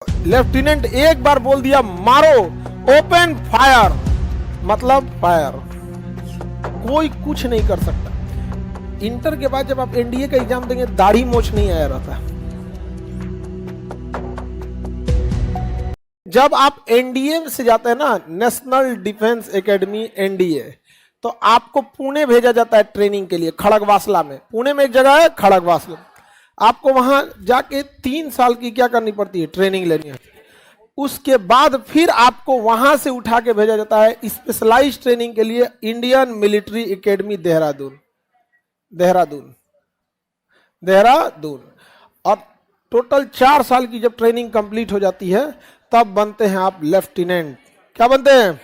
Lieutenant एक बार बोल दिया मारो, ओपन फायर, मतलब फायर, कोई कुछ नहीं कर सकता। इंटर के बाद जब आप एनडीए का एग्जाम देंगे, दाढ़ी मोछ नहीं आया रहता। जब आप एनडीए से जाते हैं ना, नेशनल डिफेंस एकेडमी एनडीए, तो आपको पुणे भेजा जाता है ट्रेनिंग के लिए। खड़गवासला में, पुणे में एक जगह है खड़गवासला, आपको वहां जाके 3 साल की क्या करनी पड़ती है, ट्रेनिंग लेनी है। उसके बाद फिर आपको वहां से उठा के भेजा जाता है स्पेशलाइज्ड ट्रेनिंग के लिए Indian military academy Dehradun. Dehradun और टोटल 4 साल की जब ट्रेनिंग कंप्लीट हो जाती है, तब बनते हैं आप लेफ्टिनेंट। क्या बनते हैं?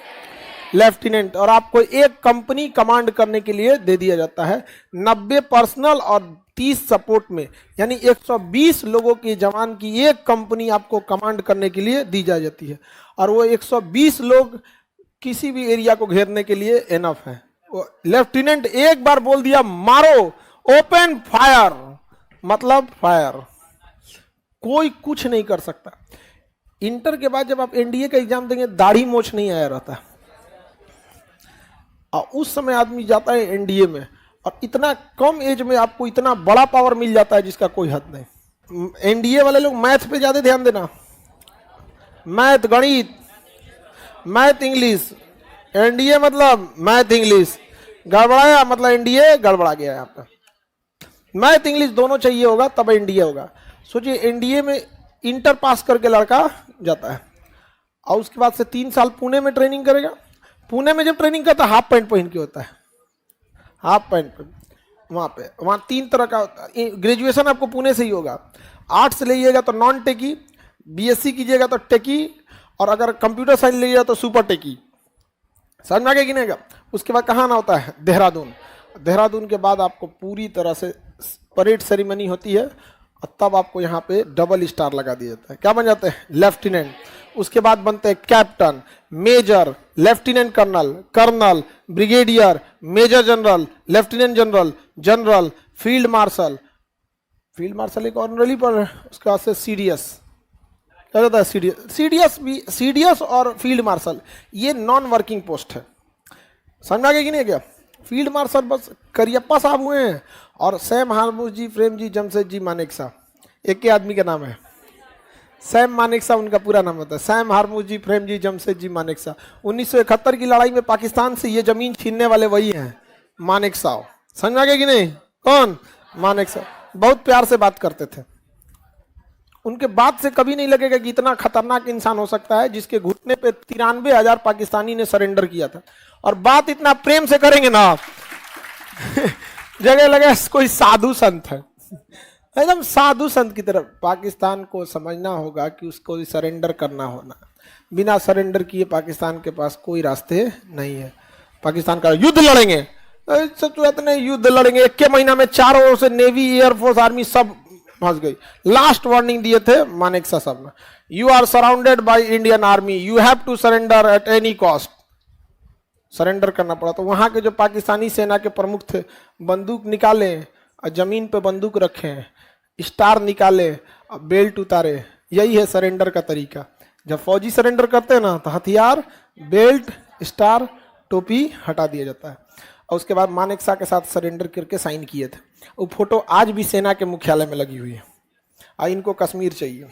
लेफ्टिनेंट। और आपको एक कंपनी कमांड करने के लिए दे दिया जाता है। 90 पर्सनल और 30 सपोर्ट में, यानी 120 लोगों की जवान की एक कंपनी आपको कमांड करने के लिए दी जा जाती है। और वो 120 लोग किसी भी एरिया को घेरने के लिए एनफ है। लेफ्टिनेंट एक बार बोल दिया मारो, ओपन फायर, मतलब फायर, कोई कुछ नहीं कर सकता। इंटर के बाद जब आप एनडीए का एग्जाम देंगे, दाढ़ी मोछ नहीं आया रहता। और उस समय आदमी जाता है एनडीए में, और इतना कम एज में आपको इतना बड़ा पावर मिल जाता है जिसका कोई हद नहीं। एनडीए वाले लोग मैथ पे ज्यादा ध्यान देना, मैथ, गणित, मैथ इंग्लिश। एनडीए मतलब मैथ इंग्लिश, गड़बड़ाया मतलब एनडीए गड़बड़ा गया है आपका। मैथ इंग्लिश दोनों चाहिए होगा तब एनडीए होगा। सोचिए, एनडीए में इंटर पास करके लड़का जाता है, और उसके बाद से 3 साल पुणे में ट्रेनिंग करेगा। पुणे में जब ट्रेनिंग करता है, हाफ पैंट पहन के होता है, हाफ पैंट वहाँ 3 तरह का होता है। ग्रेजुएशन आपको पुणे से ही होगा। आर्ट्स लीजिएगा तो नॉन टेकी, बीएससी कीजिएगा तो टेकी, और अगर कंप्यूटर साइंस लीजिएगा तो सुपर टेकी। समझ में आ गया कि नहीं? उसके बाद कहाँ आना होता है? देहरादून। देहरादून के बाद आपको पूरी तरह से परेड सेरेमनी होती है, और तब आपको यहाँ पे डबल स्टार लगा दिया जाता है। क्या बन जाते हैं? लेफ्टिनेंट। उसके बाद बनते हैं captain, major, lieutenant colonel, colonel, brigadier, major general, lieutenant general, general, field marshal. Field marshal एक ऑनरली पर, उसके बाद से सीडीएस। क्या होता है? सीडीएस और फील्ड मार्शल ये नॉन वर्किंग पोस्ट है। समझ में आ गया कि नहीं? क्या फील्ड मार्शल बस करियप्पा साहब हुए हैं, और सैम हारमूस जी, प्रेम जी, जमशेद जी मानेकशा, एक के आदमी का नाम है। सैम मानेकशा उनका पूरा नाम होता है। सैम हारमूस जी, प्रेम जी, जमशेद जी मानेकशा। 1971 की लड़ाई में पाकिस्तान से ये जमीन छीनने वाले वही हैं, मानेकशा। समझ में आ गया कि नहीं? कौन? मानेकशा। बहुत प्यार से बात करते थे। उनके बात से कभी नहीं लगेगा कि इतना खतरनाक इंसान हो सकता है जिसके घुटने पे 93,000 पाकिस्तानी ने सरेंडर किया था। और बात इतना प्रेम से करेंगे ना जगह लगे कोई साधु संत है, एकदम साधु संत की तरफ। पाकिस्तान को समझना होगा कि उसको सरेंडर करना होना, बिना सरेंडर किए पाकिस्तान के पास कोई रास्ते नहीं है। पाकिस्तान का युद्ध लड़ेंगे, इतने युद्ध लड़ेंगे, 1 महीना में चारों ओर से नेवी, एयरफोर्स, आर्मी सब फंस गई। लास्ट वार्निंग दिए थे मानेकशा साहब ने, you are surrounded by Indian army, you have to surrender at any cost. Surrender करना पड़ा। तो वहां के जो पाकिस्तानी सेना के प्रमुख थे, बंदूक निकाले और जमीन पे बंदूक रखे, स्टार निकाले और बेल्ट उतारे। यही है सरेंडर का तरीका। जब फौजी सरेंडर करते हैं ना, तो हथियार, बेल्ट, स्टार, टोपी हटा दिया जाता है। और उसके बाद मानेकशा के साथ सरेंडर करके साइन किए थे। वो फोटो आज भी सेना के मुख्यालय में लगी हुई है, और इनको कश्मीर चाहिए।